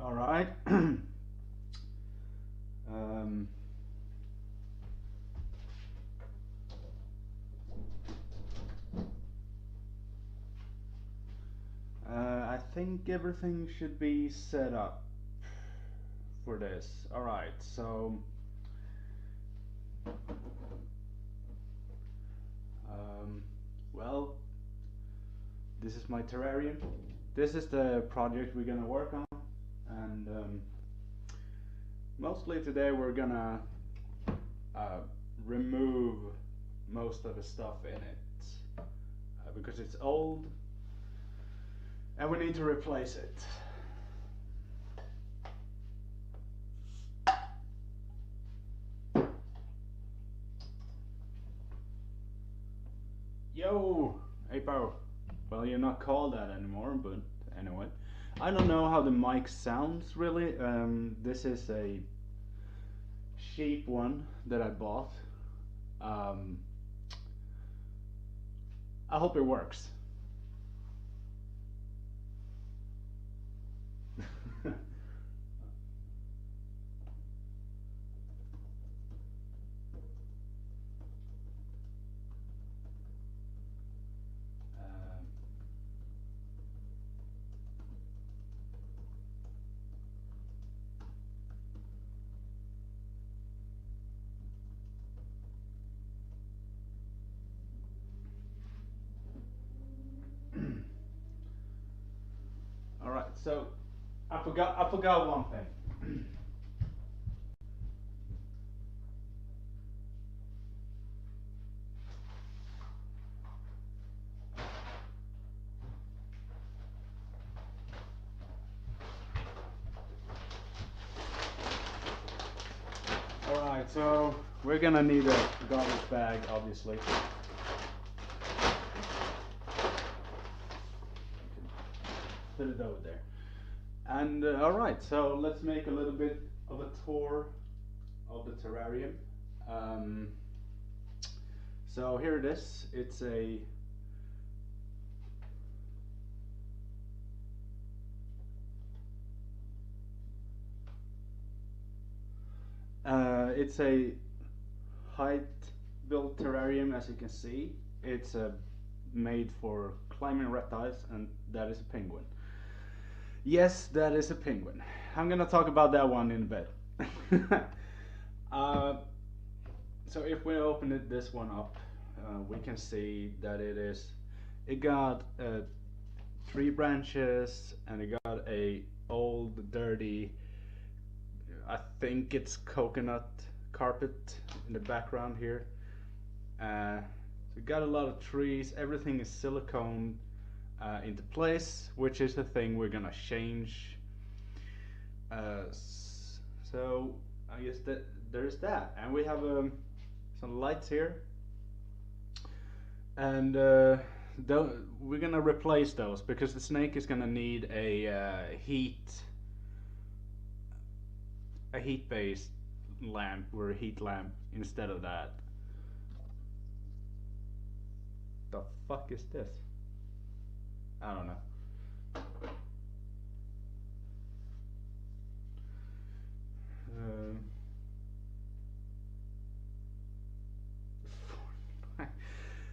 All right. um, I think everything should be set up for this. All right. So, um, well, this is my terrarium. This is the project we're gonna work on, and mostly today we're gonna uh, remove most of the stuff in it because it's old and we need to replace it. Yo, Apo. Well, you're not called that anymore, but anyway. I don't know how the mic sounds really. This is a cheap one that I bought. Um, I hope it works. Um, all right, so I forgot one thing. All right, so we're gonna need a garbage bag, obviously. Put it over there. And all right, so let's make a little bit of a tour of the terrarium. Um, so here it is. It's a it's a height built terrarium, as you can see. It's made for climbing reptiles, and that is a penguin. Yes, that is a penguin. I'm gonna talk about that one in a bit. uh, so if we open this one up, we can see that it got three branches, and it got a old dirty, I think it's coconut carpet in the background here. So we got a lot of trees. Everything is silicone into place, which is the thing we're gonna change. So I guess that there's that, and we have some lights here, and we're gonna replace those because the Snake is gonna need a heat based lamp or a heat lamp instead of that. The fuck is this? I don't know.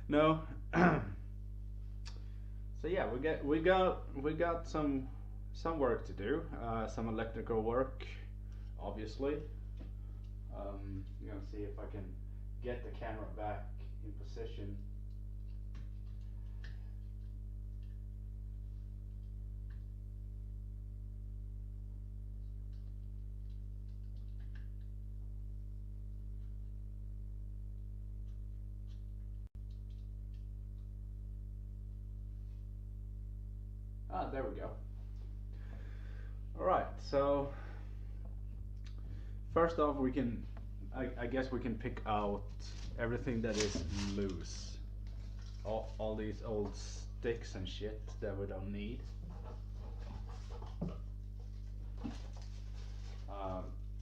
No. So yeah, we got some work to do. Some electrical work, obviously. I'm gonna see if I can get the camera back in position. Ah, there we go. All right, so first off, I guess we can pick out everything that is loose. All these old sticks and shit that we don't need.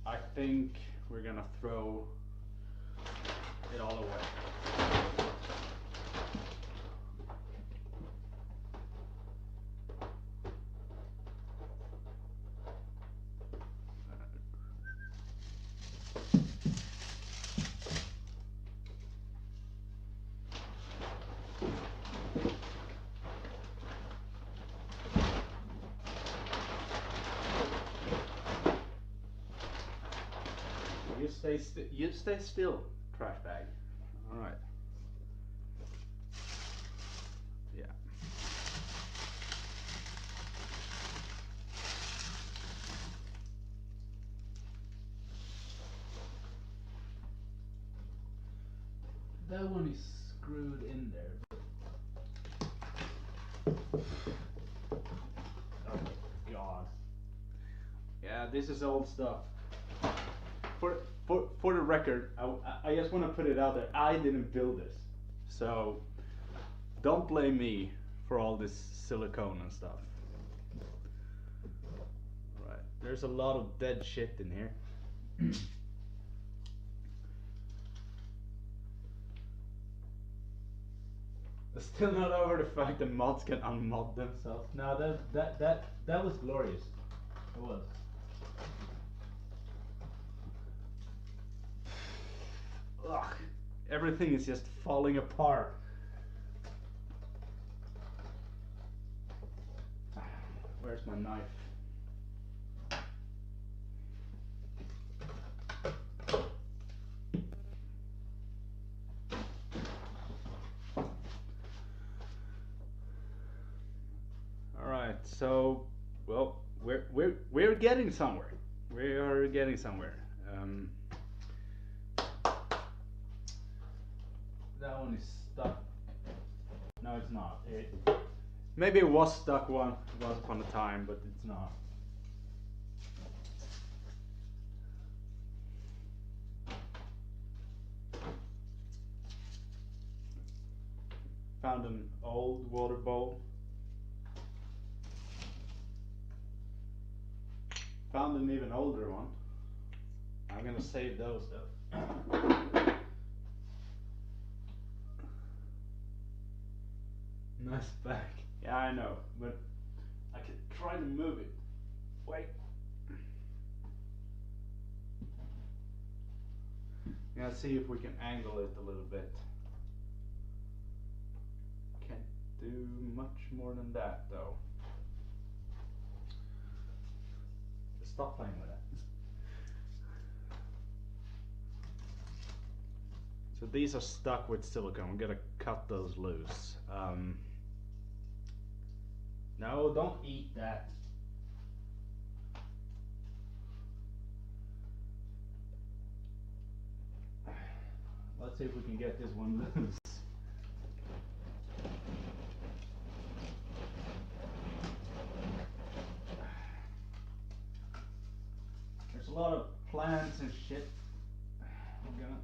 I think we're gonna throw it all away. You stay still, trash bag. All right. Yeah. That one is screwed in there. Oh God. Yeah, this is old stuff. For the record, I just want to put it out there. I didn't build this, so don't blame me for all this silicone and stuff. Right, there's a lot of dead shit in here. Still not over the fact that mods can unmod themselves. No, that was glorious. It was. Ugh, everything is just falling apart. Where's my knife? All right, so well, we're getting somewhere. We are getting somewhere. That one is stuck. No, it's not. Maybe it was stuck once upon a time, but it's not. Found an old water bowl. Found an even older one. I'm gonna save those though. Nice back. Yeah, I know, but I can try to move it. Wait. Let's see if we can angle it a little bit. Can't do much more than that though. Stop playing with that. So these are stuck with silicone. I'm gonna cut those loose. No, don't eat that. Let's see if we can get this one loose. There's a lot of plants and shit. I'm gonna.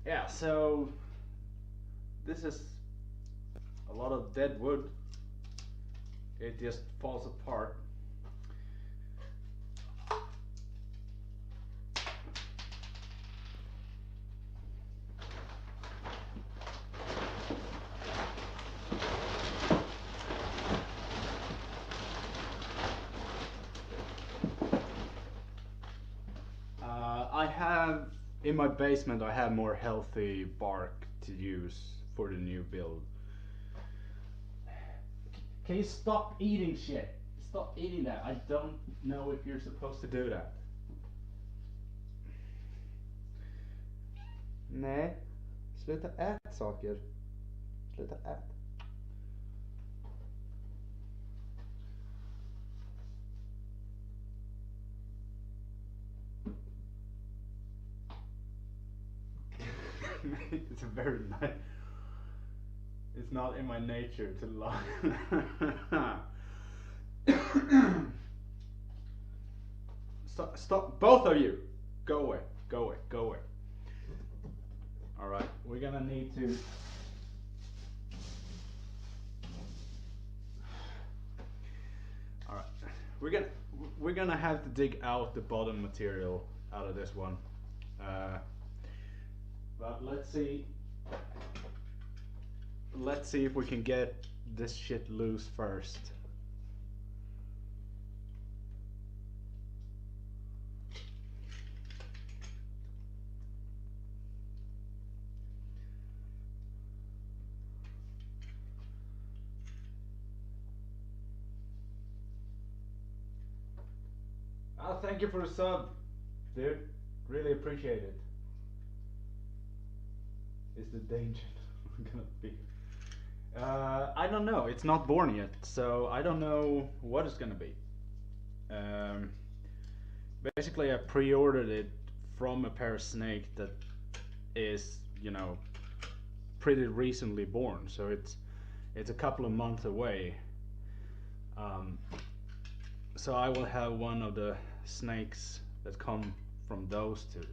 Yeah, so this is a lot of dead wood. It just falls apart. I have in my basement, I have more healthy bark to use for the new build. Can you stop eating shit? Stop eating that. I don't know if you're supposed to do that. Nej, sluta ät saker. Sluta ät. It's very nice. It's not in my nature to lie. Stop, both of you. Go away, go away, go away. All right, we're gonna need to. All right, we're gonna have to dig out the bottom material out of this one. But let's see if we can get this shit loose first. Oh, thank you for the sub, dude. Really appreciate it. Is the danger gonna be? I don't know. It's not born yet, so I don't know what it's gonna be. Um, Basically, I pre-ordered it from a pair of Snek that is, pretty recently born. So it's a couple of months away. Um, so I will have one of the snakes that come from those two.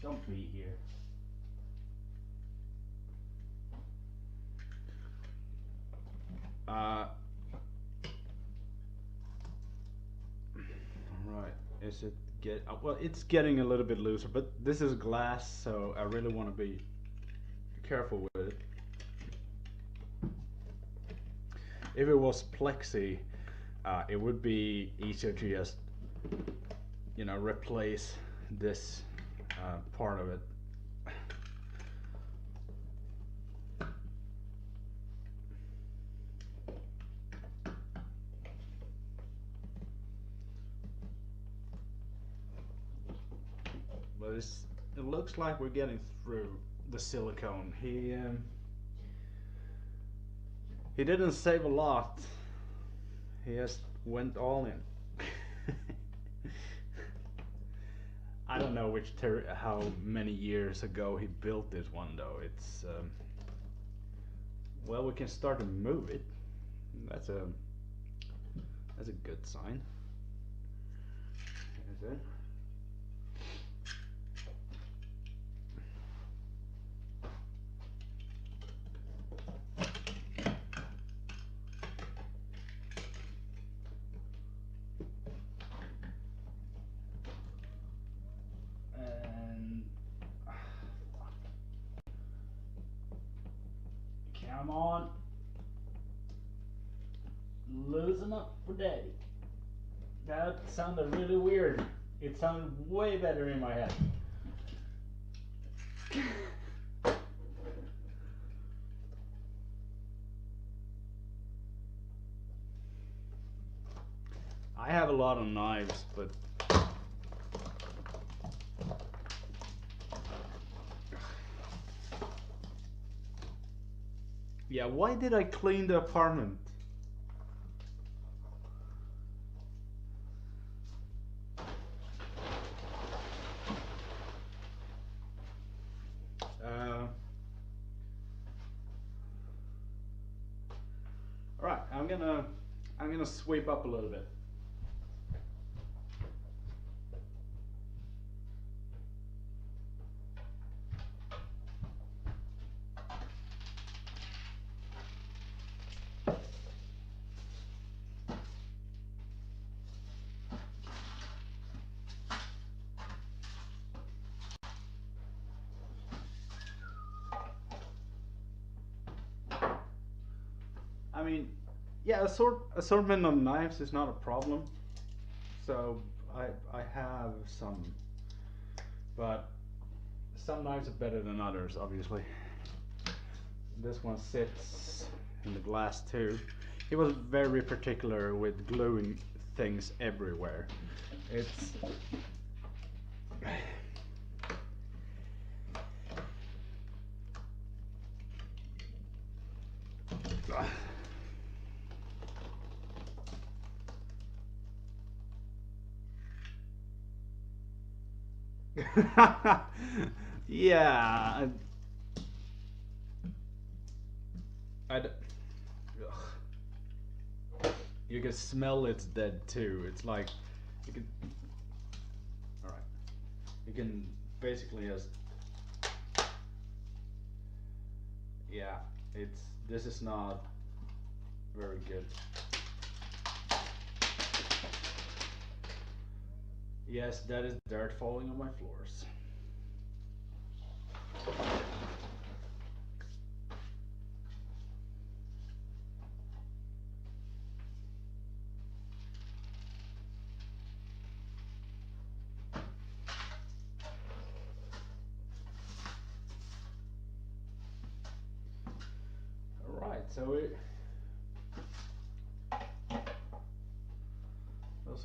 Don't be here. Right. Is it well, it's getting a little bit looser, but this is glass, so I really want to be careful with it. If it was plexi, it would be easier to just, replace this part of it. But it looks like we're getting through the silicone. He didn't save a lot. He just went all in. I don't know how many years ago he built this one though. It's well, we can start to move it. That's a good sign. Is it? Come on. Loosen up for daddy. That sounded really weird. It sounded way better in my head. I have a lot of knives, but yeah, why did I clean the apartment? All right, I'm gonna sweep up a little bit. I mean, yeah, assortment of knives is not a problem. So I have some, but some knives are better than others, obviously. This one sits in the glass too. He was very particular with gluing things everywhere. It's yeah. You can smell it's dead too. It's like you can. All right. You can basically just. Yeah, it's This is not very good. Yes, that is dirt falling on my floors. Alright, so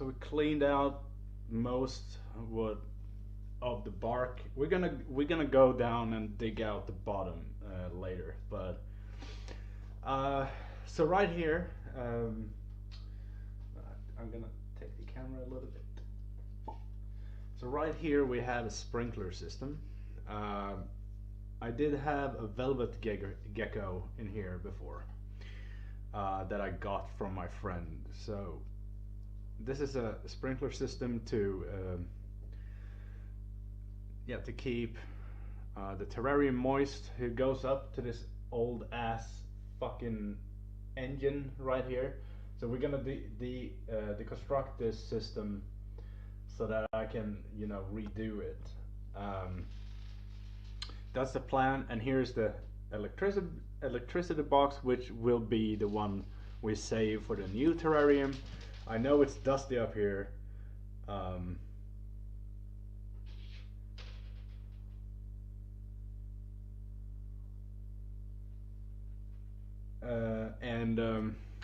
we cleaned out most of the bark. We're gonna go down and dig out the bottom later, but so right here, I'm gonna take the camera a little bit. So right here we have a sprinkler system. I did have a velvet gecko in here before that I got from my friend. So this is a sprinkler system to to keep the terrarium moist. It goes up to this old ass fucking engine right here. So we're gonna deconstruct this system so that I can, you know, redo it. That's the plan, and here's the electricity box, which will be the one we save for the new terrarium. I know it's dusty up here.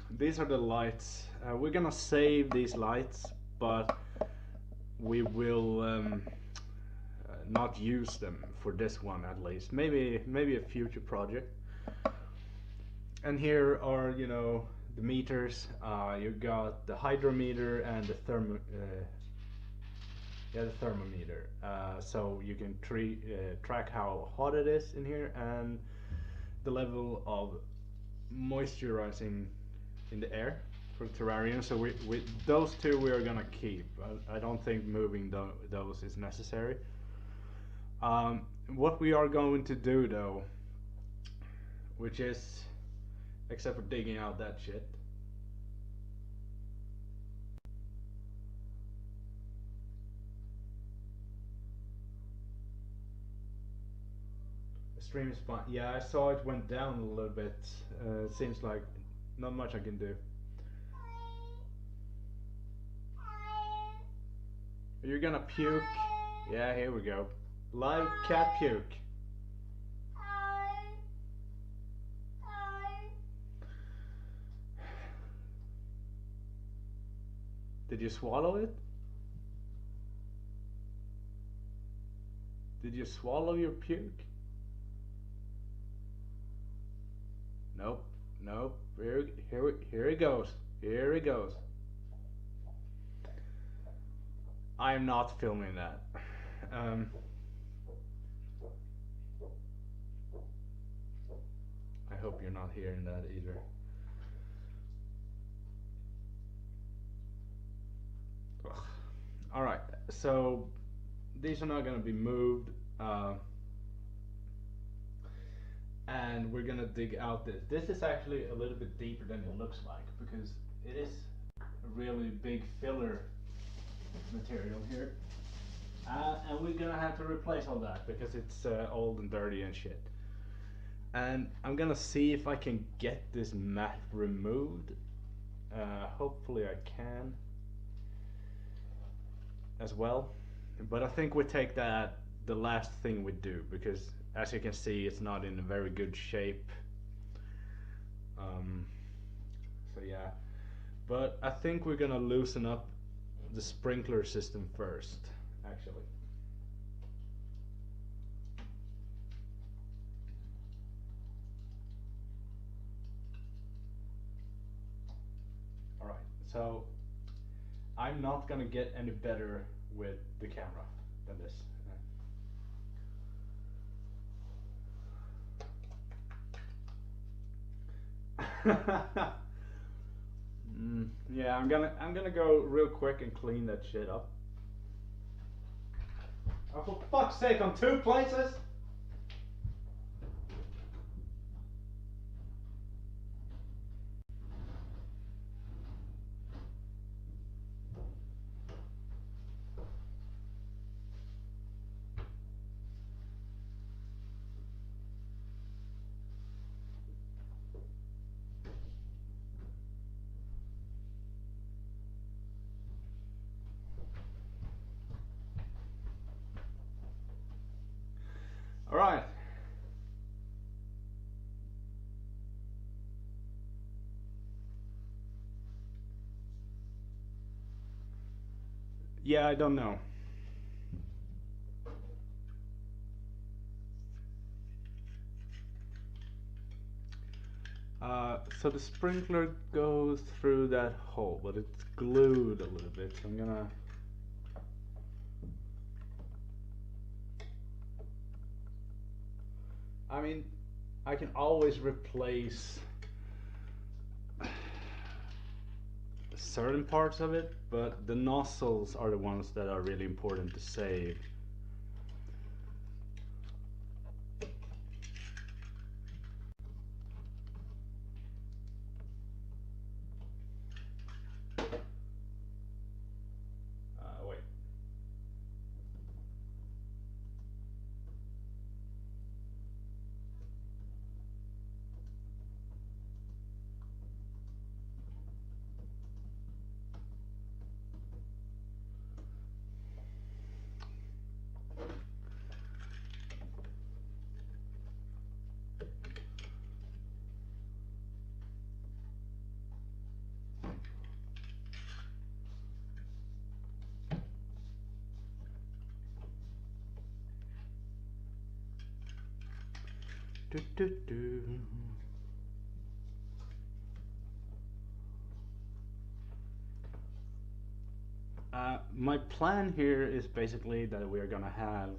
These are the lights. We're gonna save these lights, but we will not use them for this one at least. Maybe a future project. And here are, you know, the meters. You got the hydrometer and the thermometer. So you can track how hot it is in here and the level of moisturizing in the air for the terrarium. So with those two we are gonna keep. I don't think moving those is necessary. What we are going to do though, which is, except for digging out that shit, the stream is fine. Yeah, I saw it went down a little bit. It seems like not much I can do. You're gonna puke. Yeah, here we go. Live cat puke. Did you swallow it? Did you swallow your puke? Nope. Nope. Here he goes. Here he goes. I am not filming that. I hope you're not hearing that either. Ugh. All right, so these are not going to be moved, and we're going to dig out this. This is actually a little bit deeper than it looks like because it is a really big filler material here, and we're gonna have to replace all that because it's old and dirty and shit. And I'm gonna see if I can get this mat removed. Hopefully I can as well, but I think we take that the last thing we do because as you can see it's not in a very good shape. So yeah, but I think we're gonna loosen up the sprinkler system first, actually. Alright, so I'm not gonna get any better with the camera than this. Yeah, I'm gonna go real quick and clean that shit up. Oh, for fuck's sake, on two places? Yeah, I don't know. So the sprinkler goes through that hole, but it's glued a little bit, so I'm gonna... I mean, I can always replace certain parts of it, but the nozzles are the ones that are really important to save. Wait. Do, do, do. My plan here is basically that we're gonna have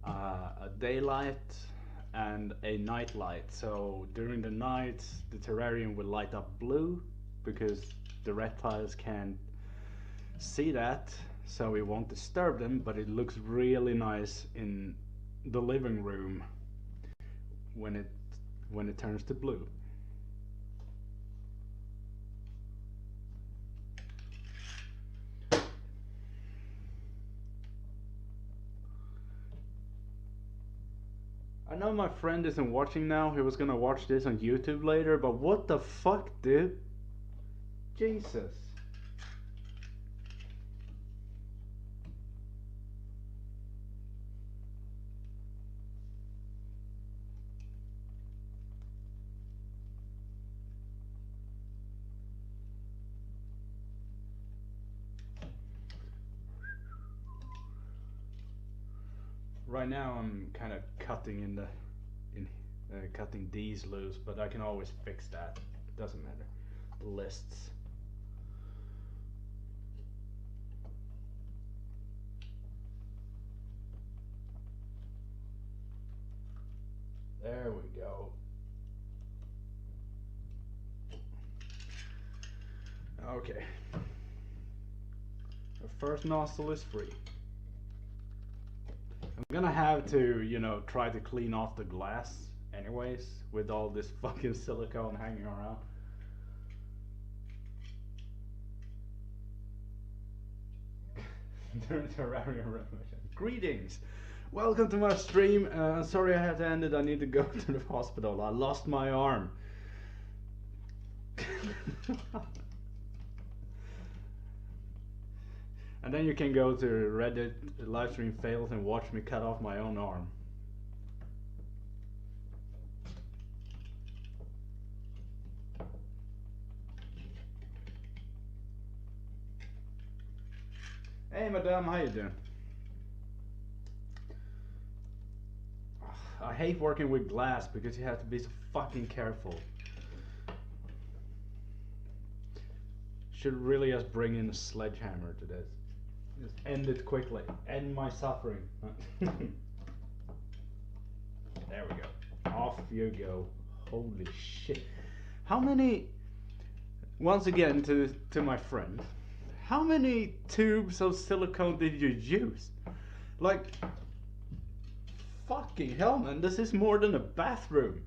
a daylight and a night light. So during the night, the terrarium will light up blue because the reptiles can't see that, so we won't disturb them. But it looks really nice in the living room when it turns to blue. I know my friend isn't watching now. He was gonna watch this on YouTube later, but what the fuck, dude? Jesus. Right now I'm kind of cutting cutting these loose, but I can always fix that. Doesn't matter. The lists. There we go. Okay. The first nozzle is free. I'm gonna have to, you know, try to clean off the glass anyways with all this fucking silicone hanging around. Terrarium renovation. Greetings! Welcome to my stream. Sorry I had to end it. I need to go to the hospital. I lost my arm. And then you can go to Reddit, livestream fails, and watch me cut off my own arm. Hey madame, how you doing? I hate working with glass because you have to be so fucking careful. Should really just bring in a sledgehammer to this. Just end it quickly. End my suffering. There we go. Off you go. Holy shit. How many... Once again to my friend. How many tubes of silicone did you use? Like... Fucking hell, man. This is more than a bathroom.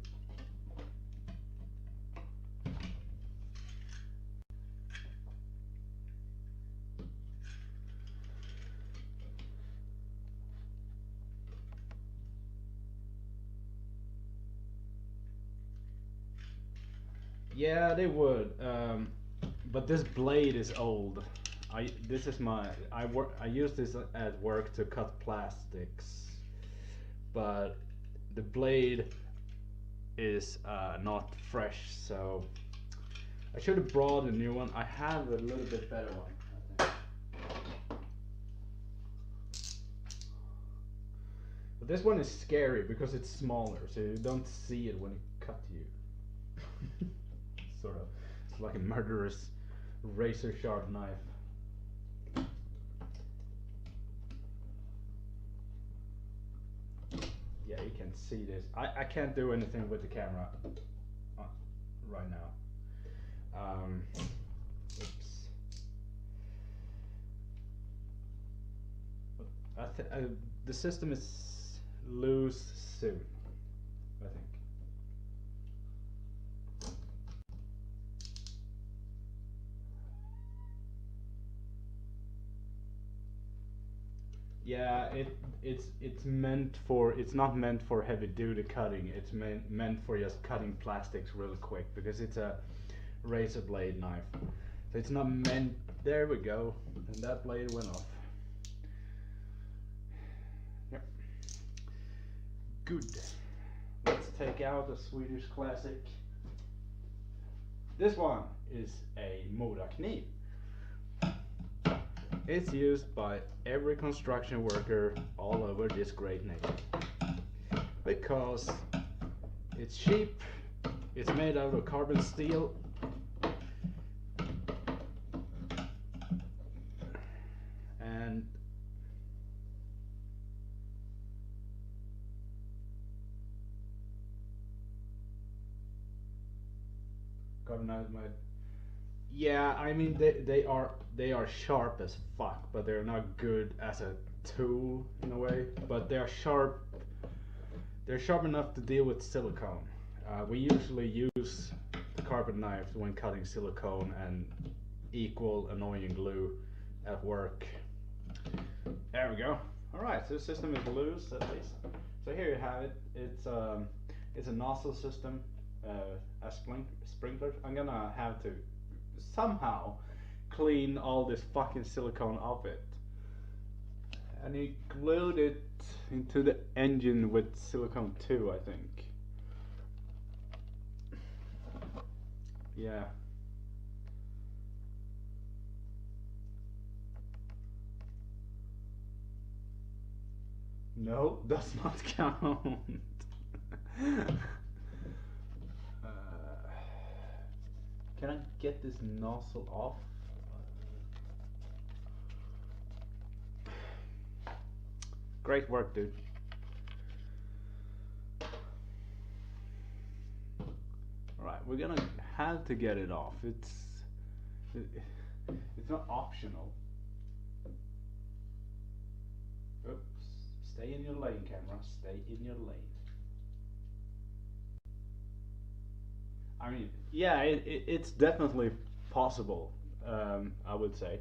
Yeah, they would. But this blade is old. I use this at work to cut plastics, but the blade is not fresh, so I should have brought a new one. I have a little bit better one, I think. This one is scary because it's smaller, so you don't see it when it cuts you. Sort of. It's like a murderous razor sharp knife. Yeah, you can see this. I can't do anything with the camera right now. Oops. The system is loose soon, I think. Yeah, it's not meant for heavy duty cutting. It's meant for just cutting plastics really quick because it's a razor blade knife. So it's not meant. There we go, and that blade went off. Yep. Good. Let's take out a Swedish classic. This one is a Moda-kniv. It's used by every construction worker all over this great nation because it's cheap, it's made out of carbon steel, and carbonite. Yeah, I mean they are sharp as fuck, but they're not good as a tool in a way. But they're sharp. They're sharp enough to deal with silicone. We usually use the carpet knives when cutting silicone and equal annoying glue at work. There we go. All right, so the system is loose at least. So here you have it. It's a nozzle system, a sprinkler. I'm gonna have to somehow clean all this fucking silicone off it. And he glued it into the engine with silicone too, I think. Yeah. No, does not count. Can I get this nozzle off? Great work, dude. Alright, we're gonna have to get it off. It's not optional. Oops. Stay in your lane, camera. Stay in your lane. I mean, yeah, it's definitely possible. I would say.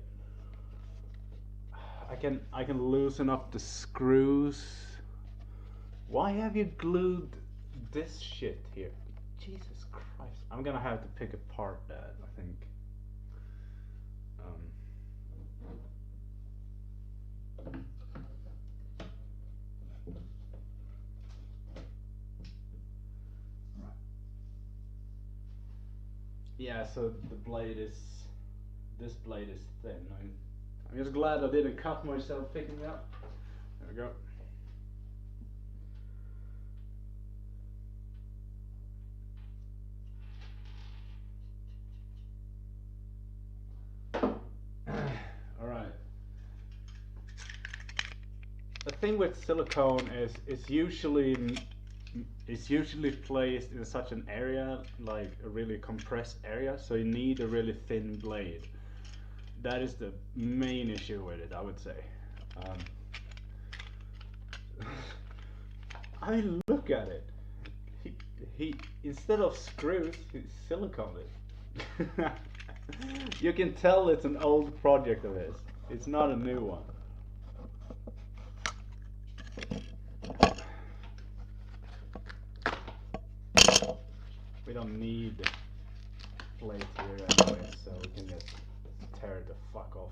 I can loosen up the screws. Why have you glued this shit here? Jesus Christ! I'm gonna have to pick apart that, I think. Yeah, so this blade is thin. I'm just glad I didn't cut myself picking it up. There we go. Alright. The thing with silicone is it's usually placed in such an area, like a really compressed area, so you need a really thin blade. That is the main issue with it, I would say. I mean, look at it. He instead of screws, he siliconed it. You can tell it's an old project of his. It's not a new one. We don't need plates here anyway, so we can just tear it the fuck off.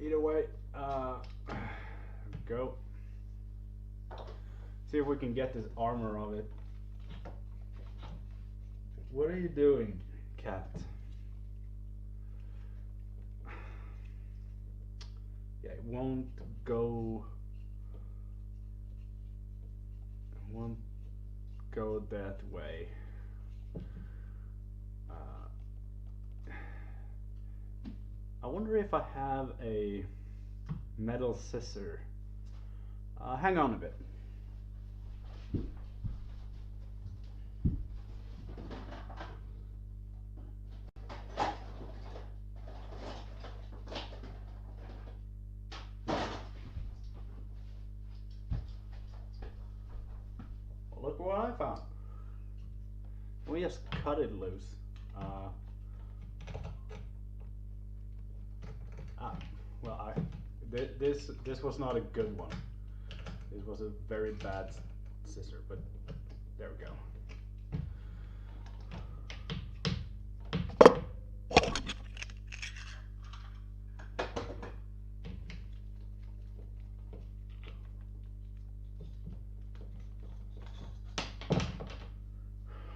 Either way, go. See if we can get this armor of it. What are you doing? cat. Yeah, it won't go that way. I wonder if I have a metal scissor. Hang on a bit. Look what I found. We just cut it loose. Well, this was not a good one. This was a very bad scissor, but there we go.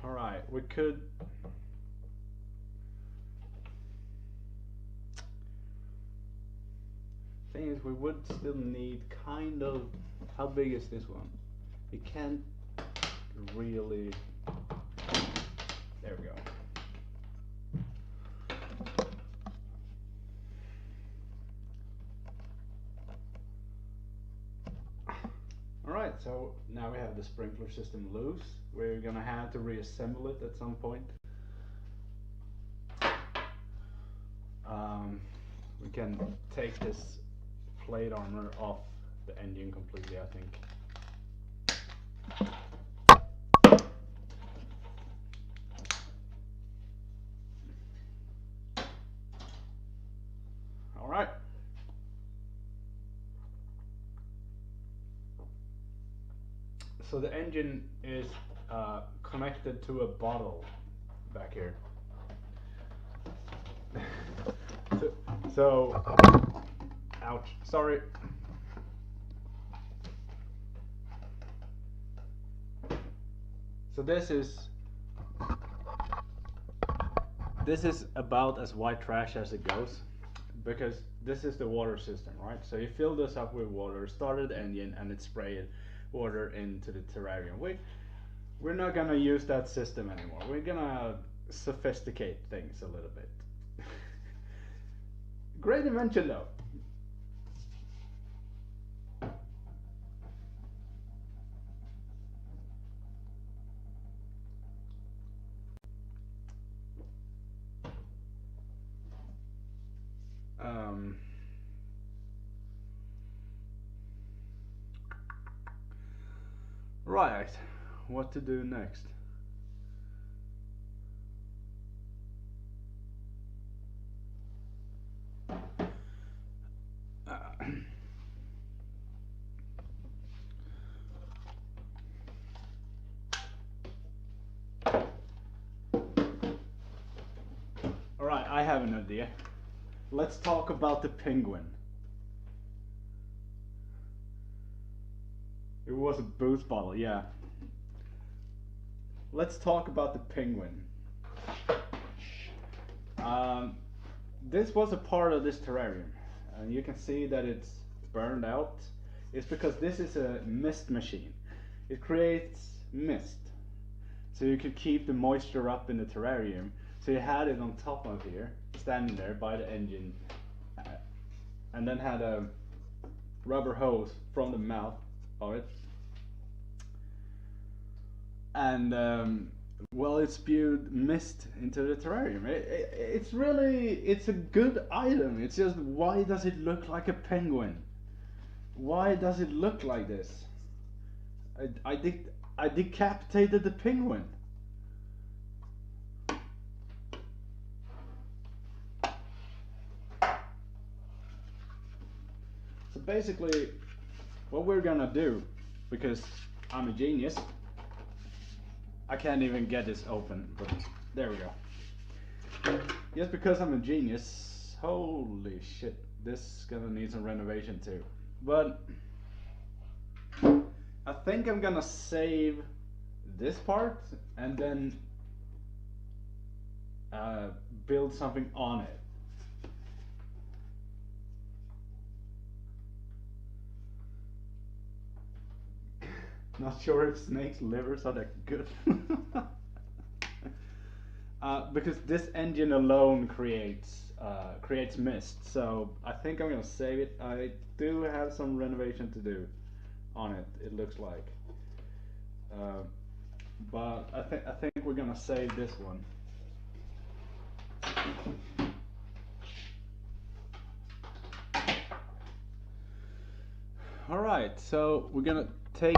All right, we could. Thing is, we would still need kind of. How big is this one? We can't really. There we go. Alright, so now we have the sprinkler system loose. We're gonna have to reassemble it at some point. We can take this plate armor off the engine completely, I think. Alright. So the engine is connected to a bottle back here. So, ouch, sorry. So this is about as white trash as it goes, because this is the water system, right? So you fill this up with water, started the engine, and it sprayed water into the terrarium. We're not gonna use that system anymore. We're gonna sophisticate things a little bit. Great invention though. Right, what to do next? Alright, I have an idea. Let's talk about the penguin. It was a booze bottle, yeah. Let's talk about the penguin. This was a part of this terrarium, and you can see that it's burned out. It's because this is a mist machine. It creates mist, so you could keep the moisture up in the terrarium. So you had it on top of here, standing there by the engine, and then had a rubber hose from the mouth of it, and well, it spewed mist into the terrarium. It's a good item. It's just, why does it look like a penguin? Why does it look like this? I decapitated the penguin. So basically, what we're gonna do, because I'm a genius, I can't even get this open, but there we go. Just because I'm a genius, holy shit, this is gonna need some renovation too. But I think I'm gonna save this part and then uh, build something on it. Not sure if snakes' livers are that good. Because this engine alone creates mist, so I think I'm gonna save it. I do have some renovation to do on it. It looks like, uh, but I think we're gonna save this one. All right, so we're gonna take.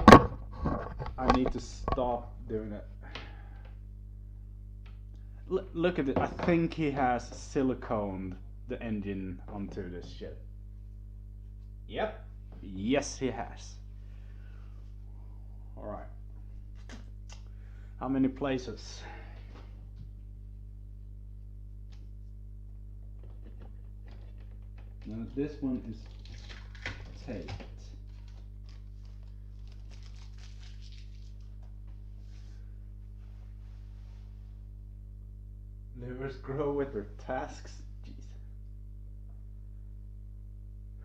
I need to stop doing it. Look at it. I think he has siliconed the engine onto this shit. Yep. Yes, he has. All right. How many places? Now this one is taped. Livers grow with their tasks. Jeez.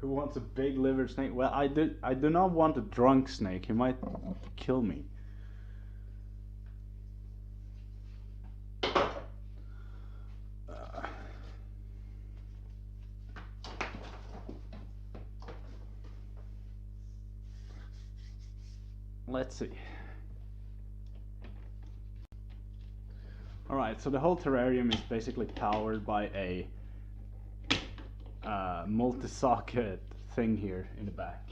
Who wants a big liver snake? Well, I do not want a drunk snake. He might kill me. Let's see. Alright, so the whole terrarium is basically powered by a multi-socket thing here in the back,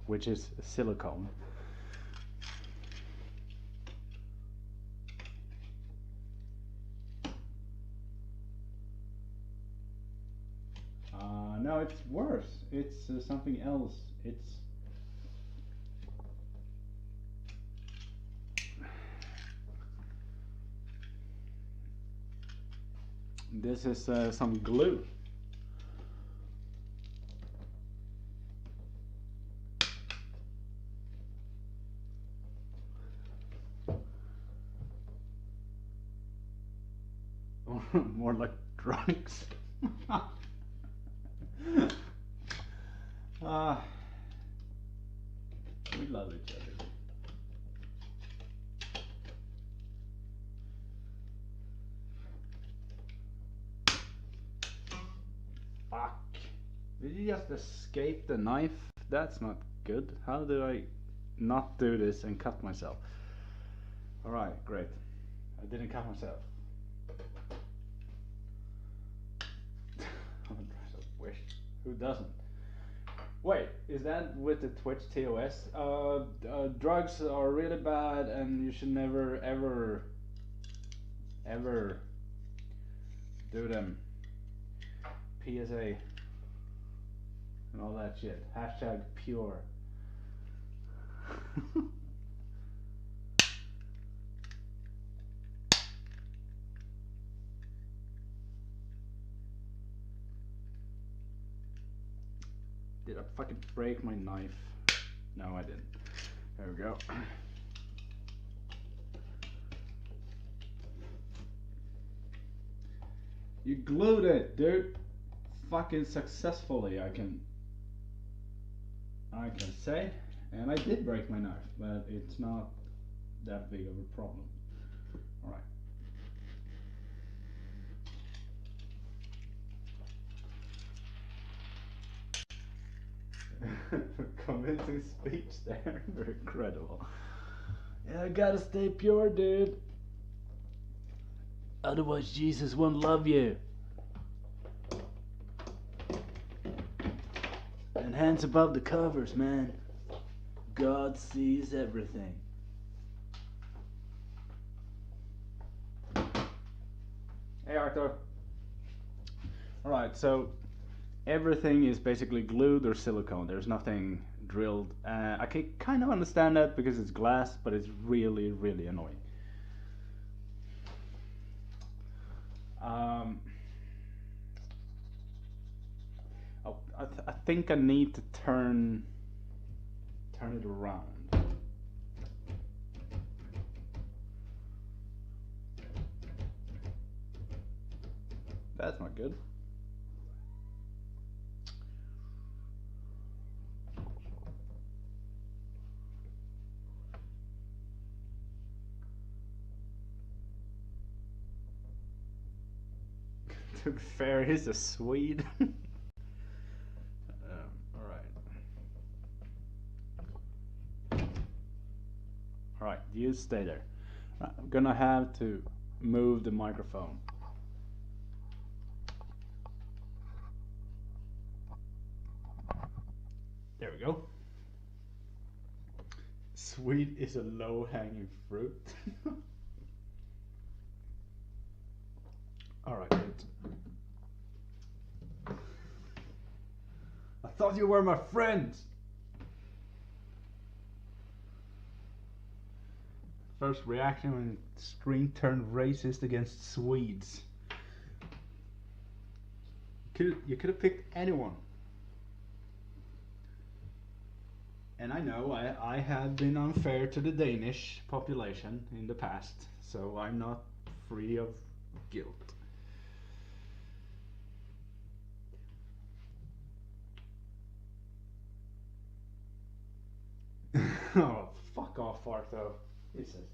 which is silicone. No, it's worse. It's something else. This is some glue. More like drunks. We love each other. Fuck. Did you just escape the knife? That's not good. How do I not do this and cut myself? Alright, great. I didn't cut myself. I wish. Who doesn't? Wait, is that with the Twitch TOS? Drugs are really bad and you should never ever do them. PSA and all that shit. Hashtag pure. Did I fucking break my knife? No, I didn't. There we go. You glued it, dude. Fucking successfully, I can say. And I did break my knife, but it's not that big of a problem. Alright. Convincing speech there. Incredible. Yeah, I gotta stay pure, dude. Otherwise Jesus won't love you. And hands above the covers, man. God sees everything. Hey Arthur. Alright, so everything is basically glued or silicone. There's nothing drilled. I can kind of understand that because it's glass, but it's really, really annoying. I think I need to turn it around. That's not good. To be fair, he's a Swede. Alright. Alright, you stay there. I'm gonna have to move the microphone. There we go. Sweet is a low-hanging fruit. Alright, good. I thought you were my friends! First reaction when the screen turned racist against Swedes. You could have picked anyone. And I know I have been unfair to the Danish population in the past, so I'm not free of guilt. Oh, fuck off, Artho. Jesus.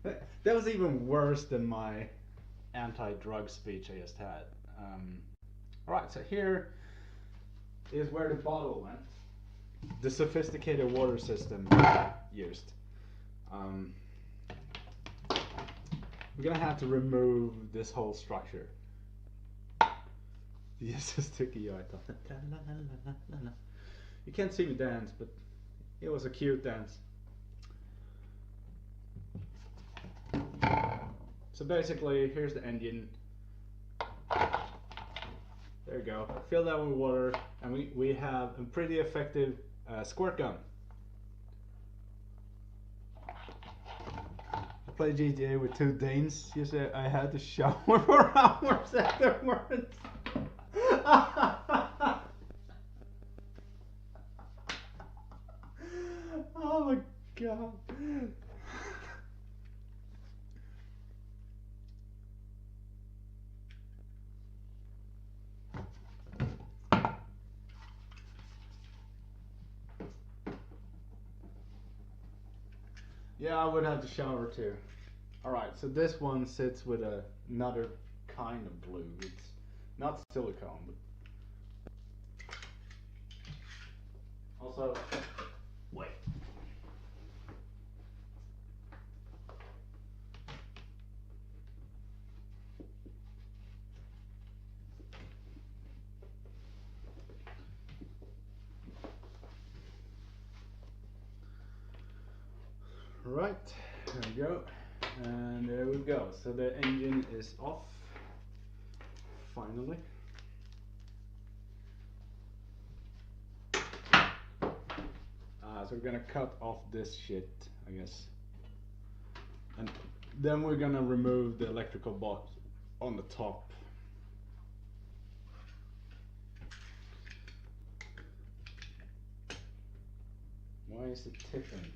That was even worse than my anti-drug speech I just had. Alright, so here is where the bottle went. The sophisticated water system used. We're gonna have to remove this whole structure. Yes, just took a I thought. You can't see me dance, but it was a cute dance. So basically, here's the engine. There you go. Fill that with water, and we have a pretty effective squirt gun. I played GTA with 2 Danes. You said I had to shower for hours afterwards. Oh my god. Yeah, I would have to shower too. Alright, so this one sits with another kind of glue. It's not silicone, but also, wait. Right, there we go, and there we go. So the engine is off, finally. So we're gonna cut off this shit, I guess. And then we're gonna remove the electrical box on the top. Why is it tipping?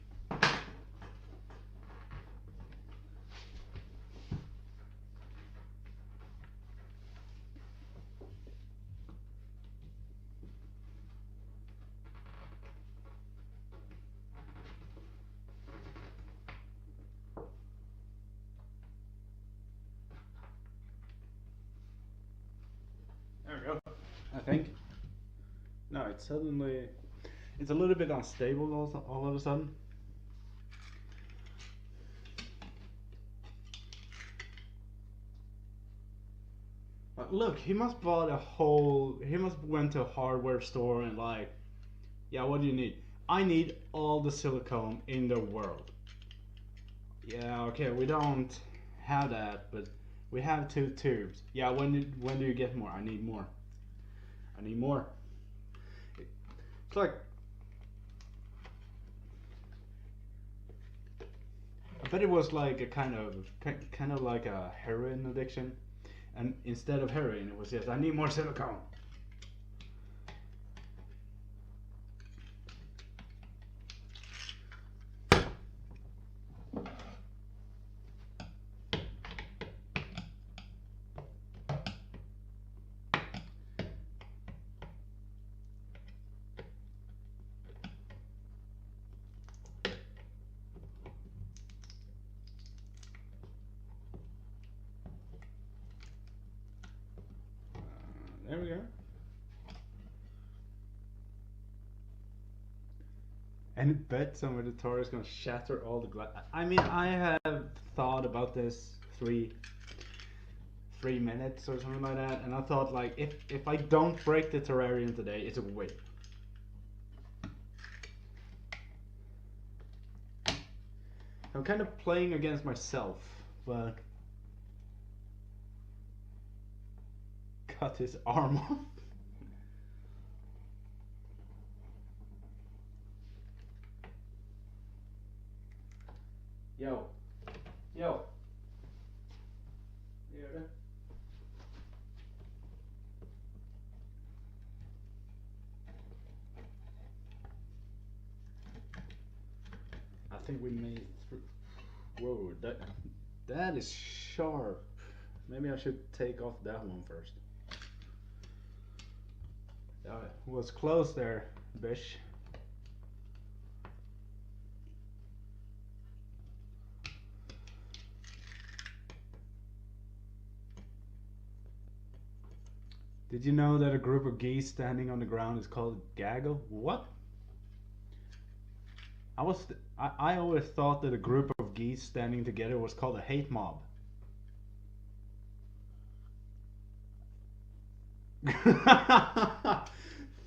There we go. I think. No, it's suddenly. It's a little bit unstable all of a sudden. But look, he must bought a whole. He must went to a hardware store and like, yeah, what do you need? I need all the silicone in the world. Yeah, okay, we don't have that, but we have 2 tubes. Yeah, when do you get more? I need more. I need more. It's like, I bet it was like a kind of like a heroin addiction, and instead of heroin, it was just I need more silicone. There we go. And bet some of the tar is gonna shatter all the glass. I mean, I have thought about this 3 minutes or something like that, and I thought like if I don't break the terrarium today, it's a win. I'm kind of playing against myself, but cut his arm off. Yo. Yo. Gör det. I think we made it through. Whoa, that is sharp. Maybe I should take off that one first. Was close there, Bish. Did you know that a group of geese standing on the ground is called gaggle? What? I always thought that a group of geese standing together was called a hate mob.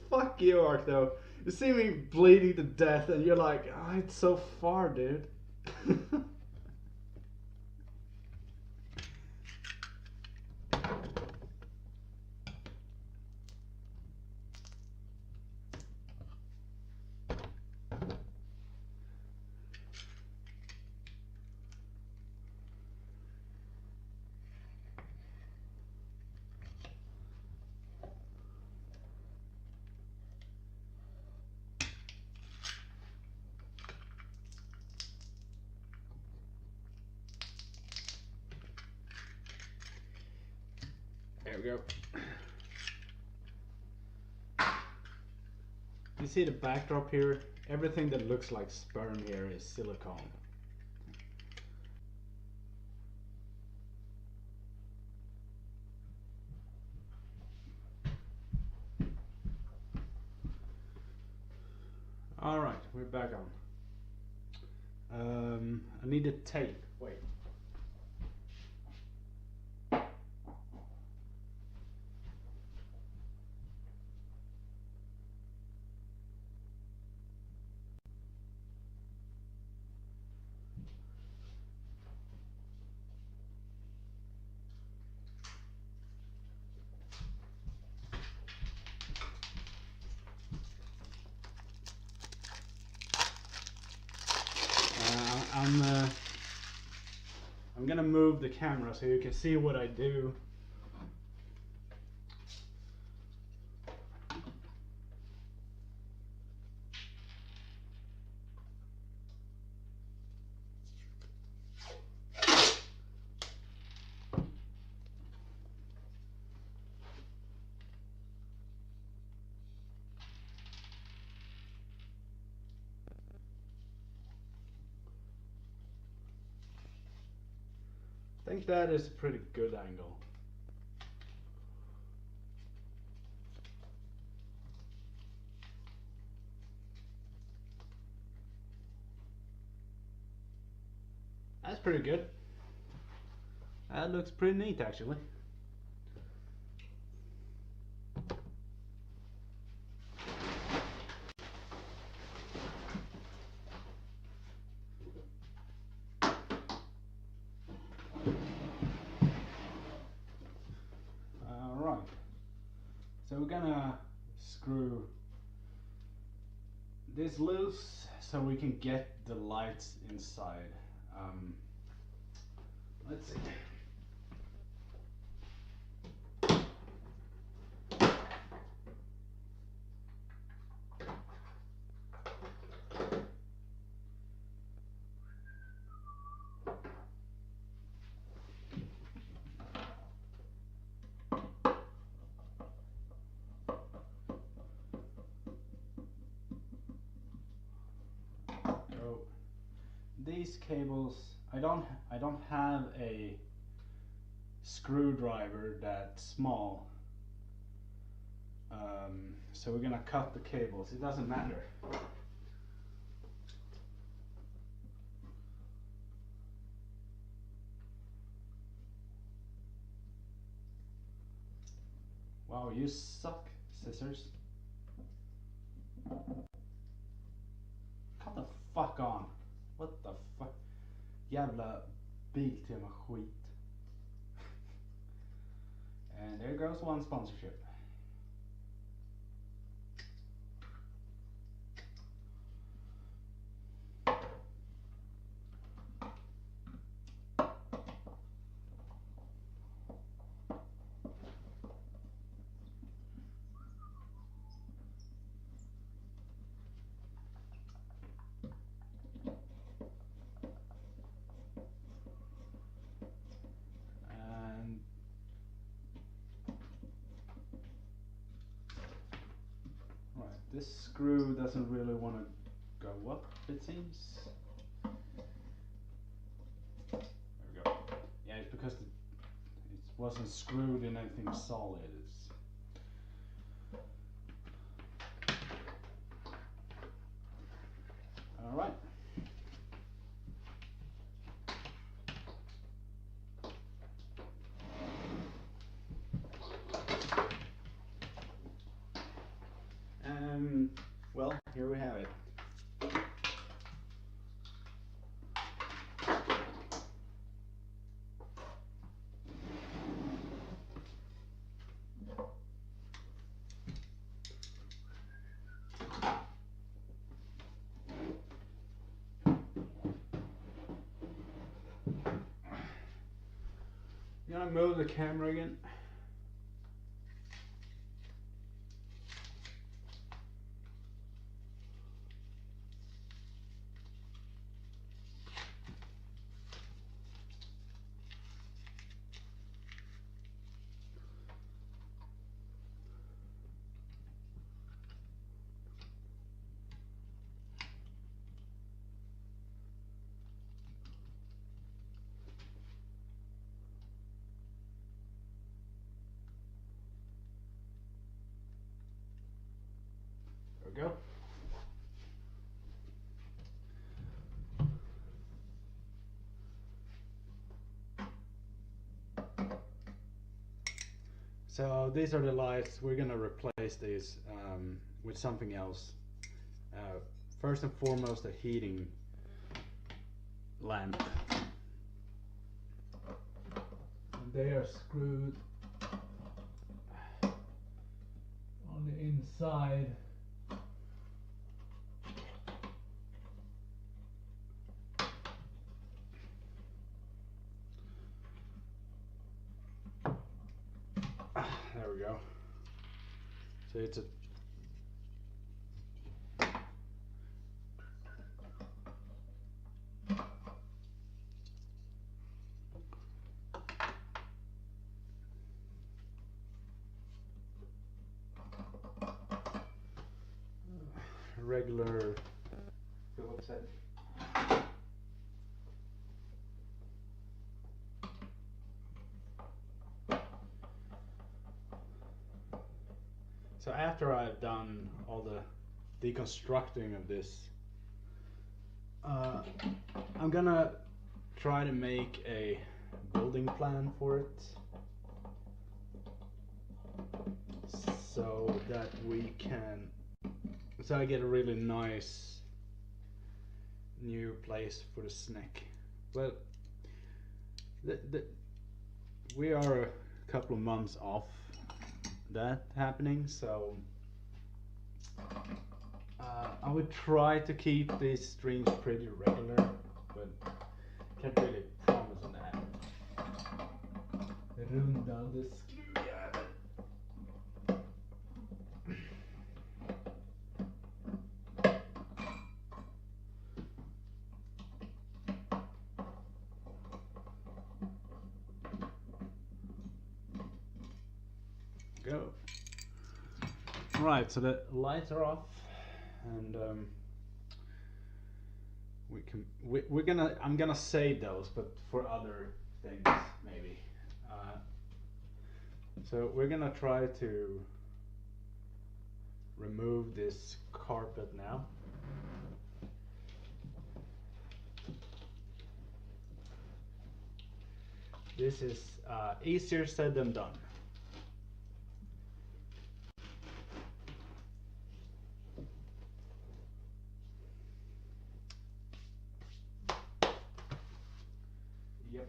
Fuck you, Arcto. You see me bleeding to death and you're like, oh, it's so far, dude. There we go. You see the backdrop here? Everything that looks like sperm here is silicone. Alright, we're back on. I need a tape. Wait. I'm gonna move the camera so you can see what I do. I think that is a pretty good angle. That's pretty good. That looks pretty neat actually. So we're gonna screw this loose so we can get the lights inside. Let's see. These cables, I don't have a screwdriver that small, So we're gonna cut the cables. It doesn't matter. Wow, you suck, scissors. Cut the fuck on. What the fuck? Jävla Biltema skit. And there goes one sponsorship. This screw doesn't really want to go up, it seems. There we go. Yeah, it's because it wasn't screwed in anything solid. Alright. Well, here we have it. You gonna move the camera again? There we go. So these are the lights. We're gonna replace these with something else. First and foremost, a heating lamp. And they are screwed on the inside. There we go. So it's a regular Phillips head. So after I've done all the deconstructing of this, I'm gonna try to make a building plan for it so that we can, so I get a really nice new place for the Snek. Well, we are a couple of months off that happening, so I would try to keep these streams pretty regular, but can't really promise on that. Runda the skruvjävel. Go. Right, so the lights are off, and I'm gonna save those, but for other things maybe. So we're gonna try to remove this carpet now. This is easier said than done. Yep.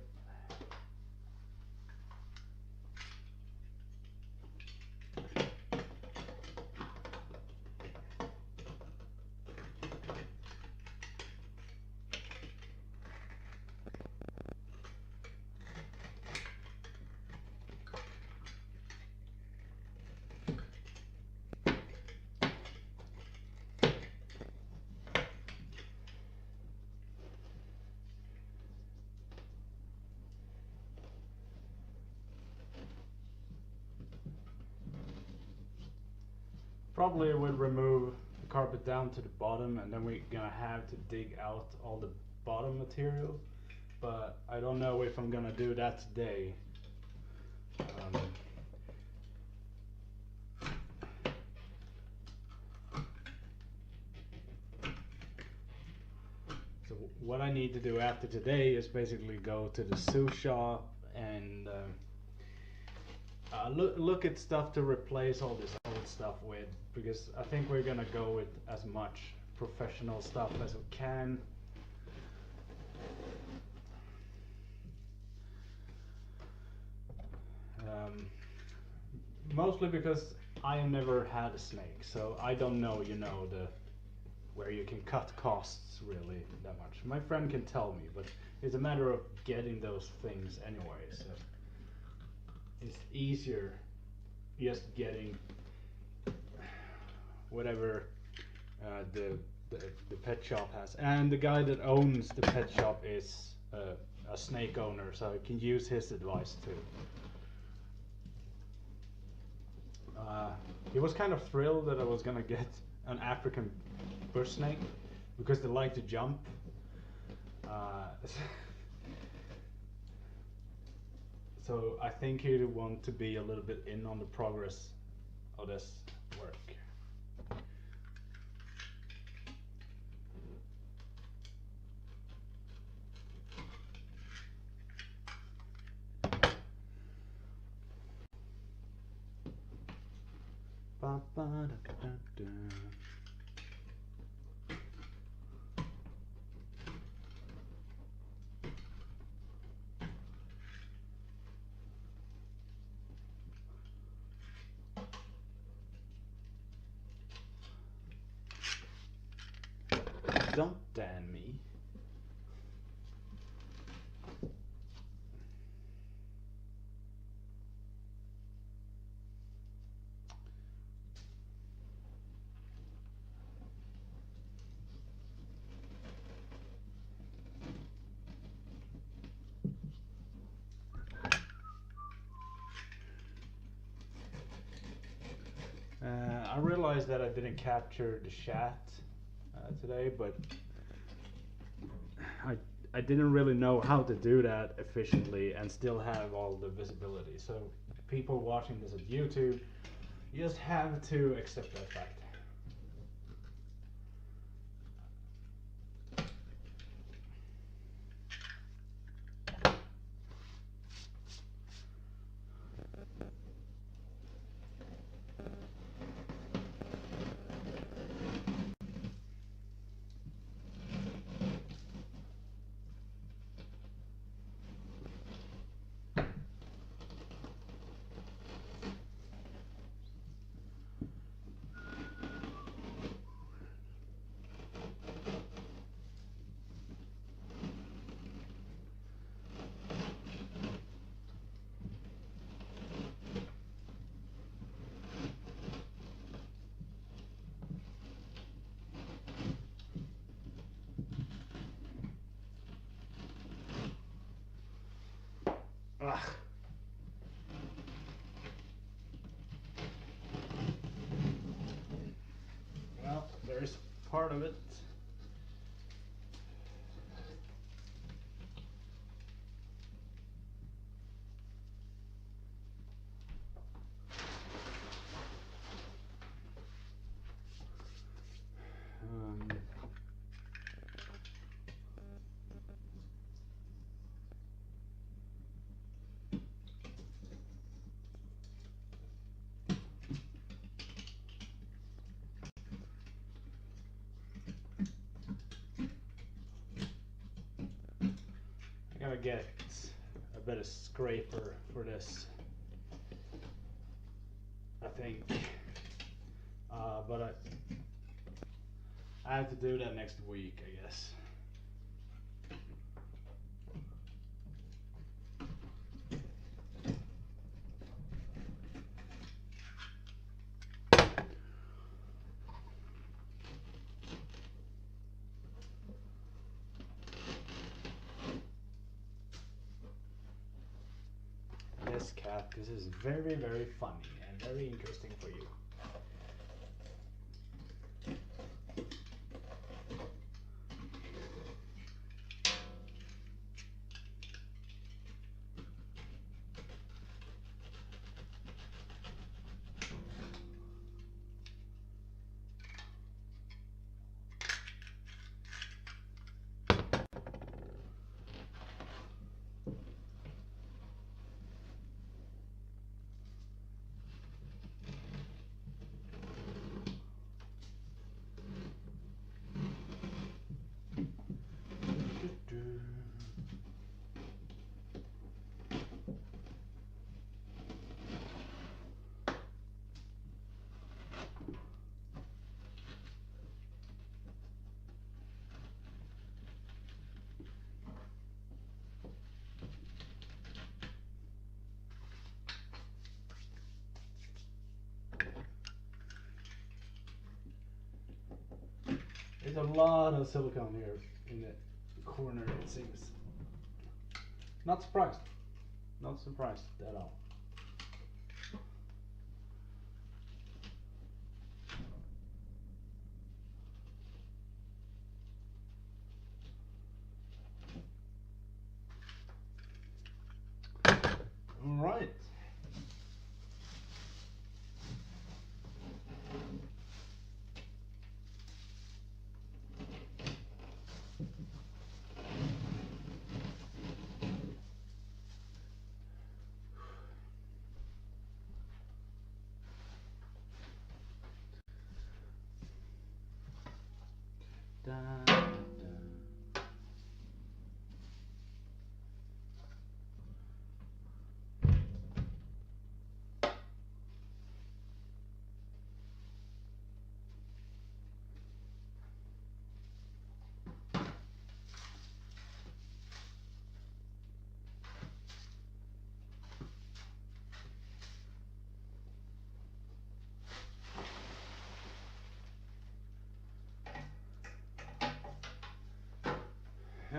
Probably would remove the carpet down to the bottom, and then we're gonna have to dig out all the bottom material, but I don't know if I'm gonna do that today. So what I need to do after today is basically go to the sous shop and look at stuff to replace all this old stuff with, because I think we're gonna go with as much professional stuff as we can. Mostly because I have never had a Snek, so I don't know, you know, where you can cut costs really that much. My friend can tell me, but it's a matter of getting those things anyway, so it's easier just getting whatever the pet shop has. And the guy that owns the pet shop is a Snek owner, so I can use his advice too. He was kind of thrilled that I was gonna get an African bush snake because they like to jump. So I think he'd want to be a little bit in on the progress of this work. Ba, ba, da, da, da. Don't damn me. I realized that I didn't capture the shaft today, but I didn't really know how to do that efficiently and still have all the visibility. So people watching this at YouTube, you just have to accept that fact. Ugh. Well, there's part of it. Gotta get a better scraper for this, I think. But I have to do that next week, I guess. Yes, Cat, this is very, very funny and very interesting for you. There's a lot of silicone here in the corner, it seems. Not surprised. Not surprised at all. All right. Dun, dun.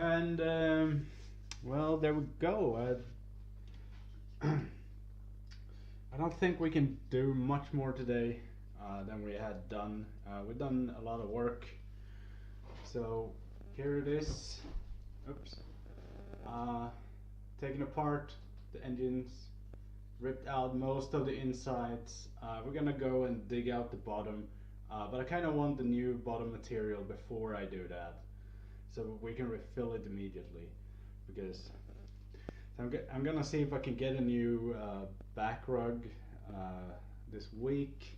And well, there we go. I don't think we can do much more today than we had done. We've done a lot of work. So here it is. Oops. Taken apart the engines, ripped out most of the insides. We're gonna go and dig out the bottom, but I kind of want the new bottom material before I do that, so we can refill it immediately. Because I'm gonna see if I can get a new back rug this week.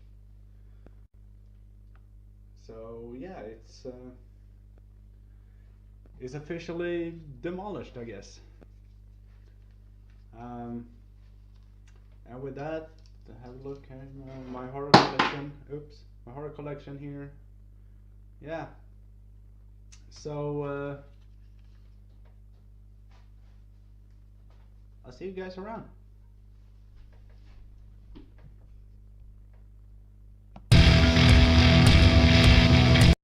So yeah, it's officially demolished, I guess. And with that, have a look at my horror collection. Oops, my horror collection here. Yeah. So I'll see you guys around.